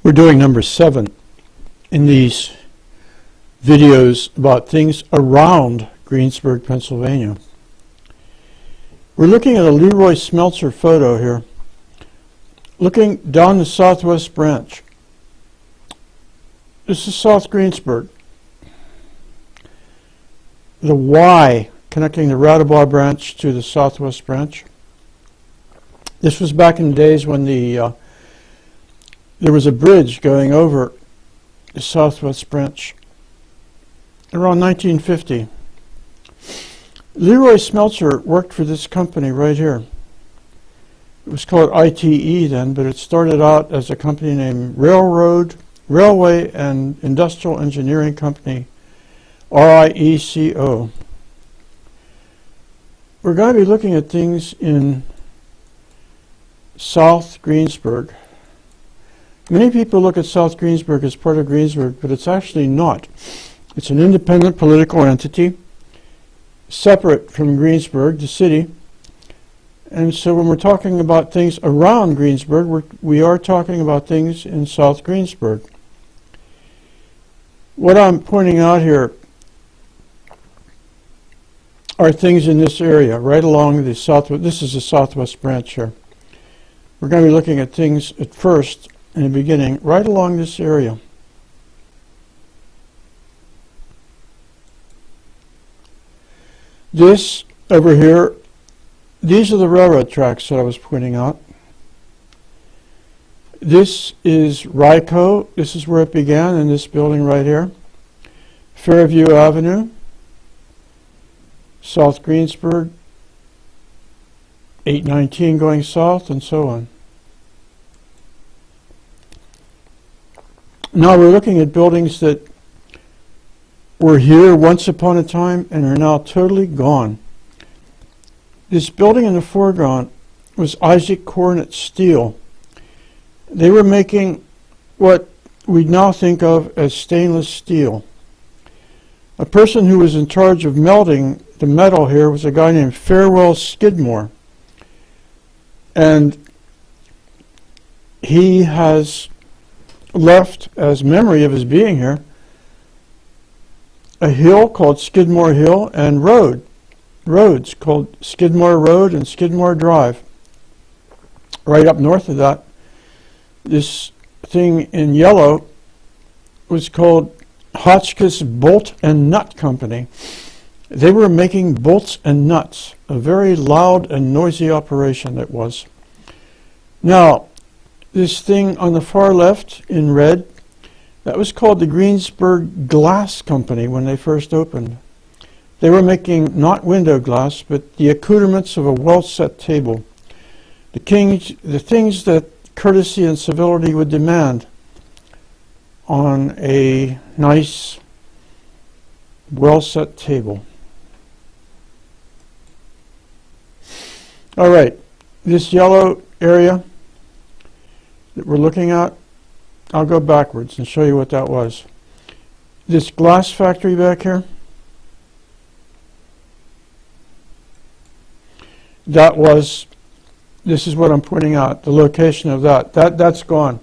We're doing number 7 in these videos about things around Greensburg, Pennsylvania. We're looking at a Leroy Smeltzer photo here, looking down the southwest branch. This is South Greensburg. The Y connecting the Radabaugh branch to the southwest branch. This was back in the days when there was a bridge going over the southwest branch around 1950. Leroy Smeltzer worked for this company right here. It was called ITE then, but it started out as a company named Railway and Industrial Engineering Company, RIECO. We're going to be looking at things in South Greensburg. Many people look at South Greensburg as part of Greensburg, but it's actually not. It's an independent political entity, separate from Greensburg, the city. And so when we're talking about things around Greensburg, we are talking about things in South Greensburg. What I'm pointing out here are things in this area, right along the southwest. This is the southwest branch here. We're going to be looking at things at first, in the beginning, right along this area. This over here, these are the railroad tracks that I was pointing out. This is RICO. This is where it began, in this building right here. Fairview Avenue, South Greensburg, 819 going south, and so on. Now we're looking at buildings that were here once upon a time and are now totally gone. This building in the foreground was Isaac Cornet Steel. They were making what we now think of as stainless steel. A person who was in charge of melting the metal here was a guy named Farewell Skidmore. And he has left, as memory of his being here, a hill called Skidmore Hill and roads called Skidmore Road and Skidmore Drive. Right up north of that, this thing in yellow was called Hotchkiss Bolt and Nut Company. They were making bolts and nuts, a very loud and noisy operation it was. Now, this thing on the far left in red, that was called the Greensburg Glass Company when they first opened. They were making not window glass, but the accoutrements of a well-set table. The things that courtesy and civility would demand on a nice, well-set table. All right, this yellow area that we're looking at, I'll go backwards and show you what that was. This glass factory back here, this is what I'm pointing out, the location of that's gone.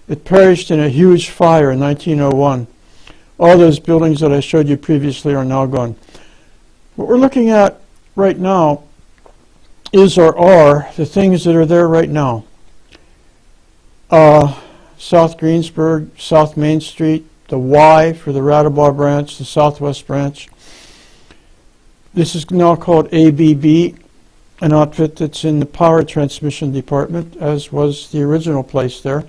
It perished in a huge fire in 1901. All those buildings that I showed you previously are now gone. What we're looking at right now is or are the things that are there right now. South Greensburg, South Main Street, the Y for the Radabaugh branch, the southwest branch. This is now called ABB, an outfit that's in the power transmission department, as was the original place there.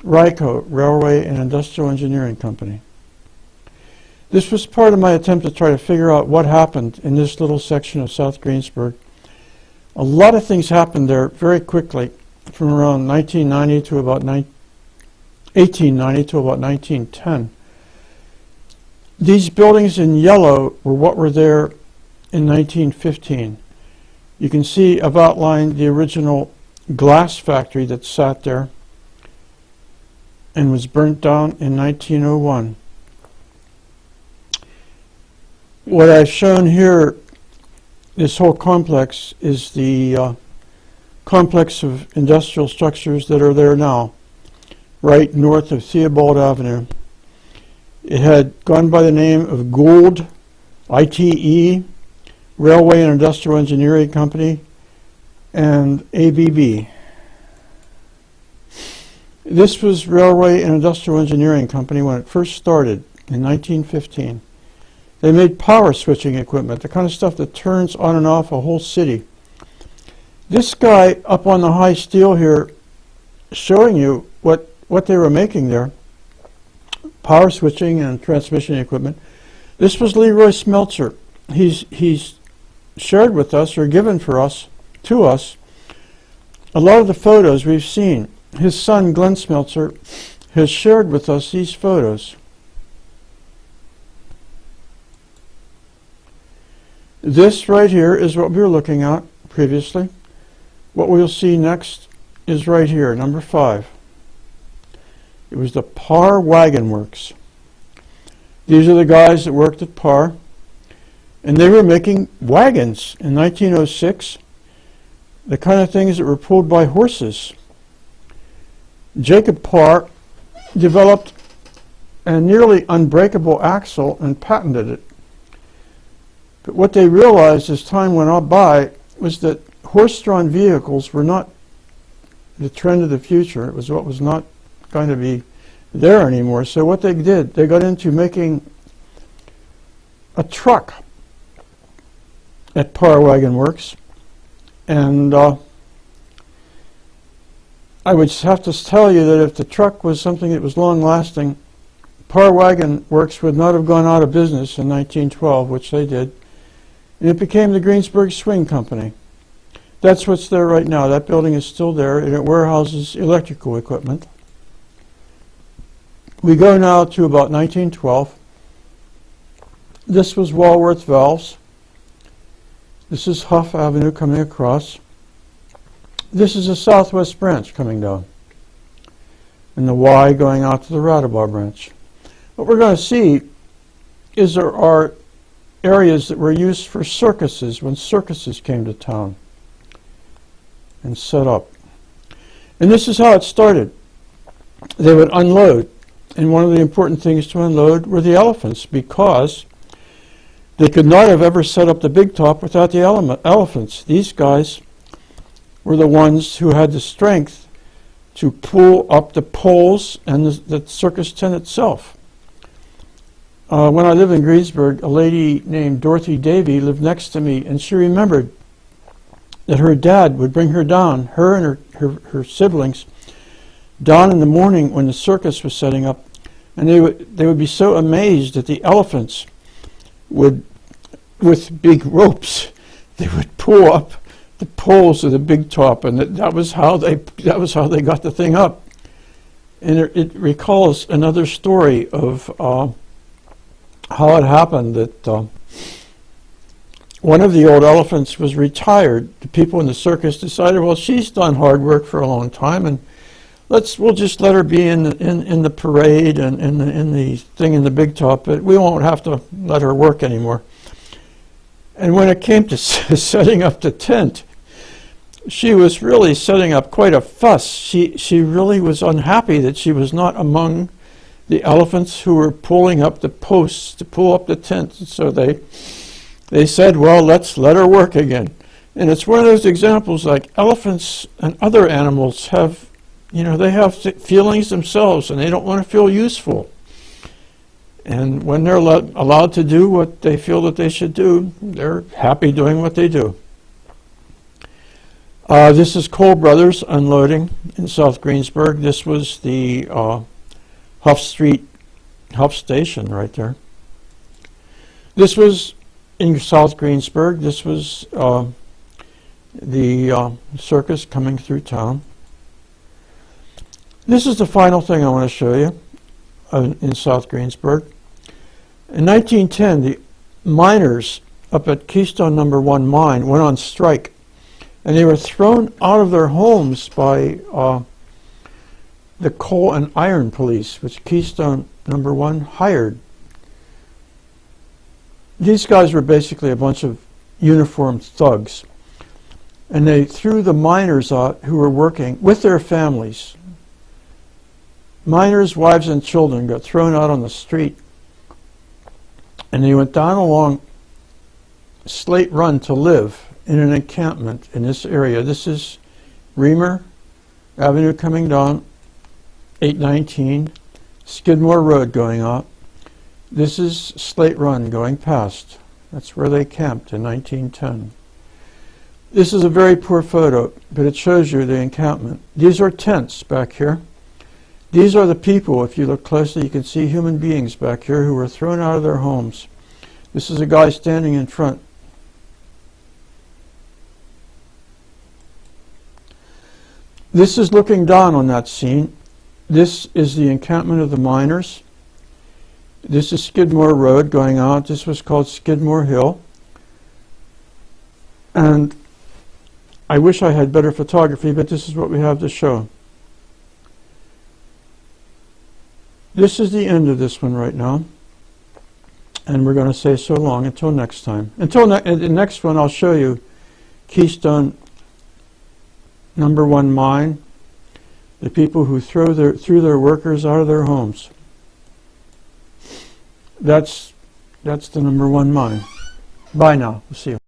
RICO, Railway and Industrial Engineering Company. This was part of my attempt to try to figure out what happened in this little section of South Greensburg. A lot of things happened there very quickly, from around 1890 to about 1910. These buildings in yellow were what were there in 1915. You can see I've outlined the original glass factory that sat there and was burnt down in 1901. What I've shown here, this whole complex, is the complex of industrial structures that are there now. right north of Theobald Avenue. It had gone by the name of Gould, ITE, Railway and Industrial Engineering Company, and ABB. This was Railway and Industrial Engineering Company when it first started in 1915. They made power switching equipment, the kind of stuff that turns on and off a whole city. This guy up on the high steel here showing you what they were making there, power switching and transmission equipment. This was Leroy Smeltzer. He's shared with us, or given to us, a lot of the photos we've seen. His son, Glenn Smeltzer, has shared with us these photos. This right here is what we were looking at previously. What we'll see next is right here, number 5. It was the Parwan Works. These are the guys that worked at Par, and they were making wagons in 1906, the kind of things that were pulled by horses. Jacob Parr developed a nearly unbreakable axle and patented it. But what they realized as time went on by was that horse-drawn vehicles were not the trend of the future. It was what was not going to be there anymore. So what they did, they got into making a truck at Parwan Works, and I would have to tell you that if the truck was something that was long-lasting, Parwan Works would not have gone out of business in 1912, which they did, and it became the Greensburg Swing Company. That's what's there right now. That building is still there, and it warehouses electrical equipment. We go now to about 1912. This was Walworth Valves. This is Huff Avenue coming across. This is a southwest branch coming down, and the Y going out to the Radabaugh branch. What we're going to see is there are areas that were used for circuses when circuses came to town and set up. And this is how it started. They would unload, and one of the important things to unload were the elephants, because they could not have ever set up the big top without the elephants. These guys were the ones who had the strength to pull up the poles and the circus tent itself. When I lived in Greensburg, a lady named Dorothy Davy lived next to me, and she remembered that her dad would bring her down, her and her siblings, down in the morning when the circus was setting up, and they would be so amazed that the elephants would, with big ropes, they would pull up the poles of the big top, and that was how they got the thing up. And it recalls another story of how it happened that one of the old elephants was retired. The people in the circus decided, well, she's done hard work for a long time, and we'll just let her be in the parade and in the thing in the big top, but we won't have to let her work anymore. And when it came to setting up the tent, she was really setting up quite a fuss. She really was unhappy that she was not among the elephants who were pulling up the posts to pull up the tent. So they said, well, let's let her work again. And it's one of those examples, like elephants and other animals have, they have feelings themselves, and they don't want to feel useful. And when they're allowed to do what they feel that they should do, they're happy doing what they do. This is Cole Brothers unloading in South Greensburg. This was the Huff Station right there. This was in South Greensburg. This was the circus coming through town. This is the final thing I want to show you in South Greensburg. In 1910, the miners up at Keystone #1 mine went on strike, and they were thrown out of their homes by the coal and iron police, which Keystone #1 hired. These guys were basically a bunch of uniformed thugs, and they threw the miners out who were working with their families. miners, wives, and children got thrown out on the street, and they went down along Slate Run to live in an encampment in this area. This is Reamer Avenue coming down, 819, Skidmore Road going up. This is Slate Run going past. That's where they camped in 1910. This is a very poor photo, but it shows you the encampment. These are tents back here. These are the people. If you look closely, you can see human beings back here who were thrown out of their homes. This is a guy standing in front. This is looking down on that scene. This is the encampment of the miners. This is Skidmore Road going out. This was called Skidmore Hill. And I wish I had better photography, but this is what we have to show. This is the end of this one right now. And we're going to say so long until next time. Until the next one, I'll show you Keystone #1 mine, the people who threw their workers out of their homes. That's the #1 mine. Bye now. We'll see you.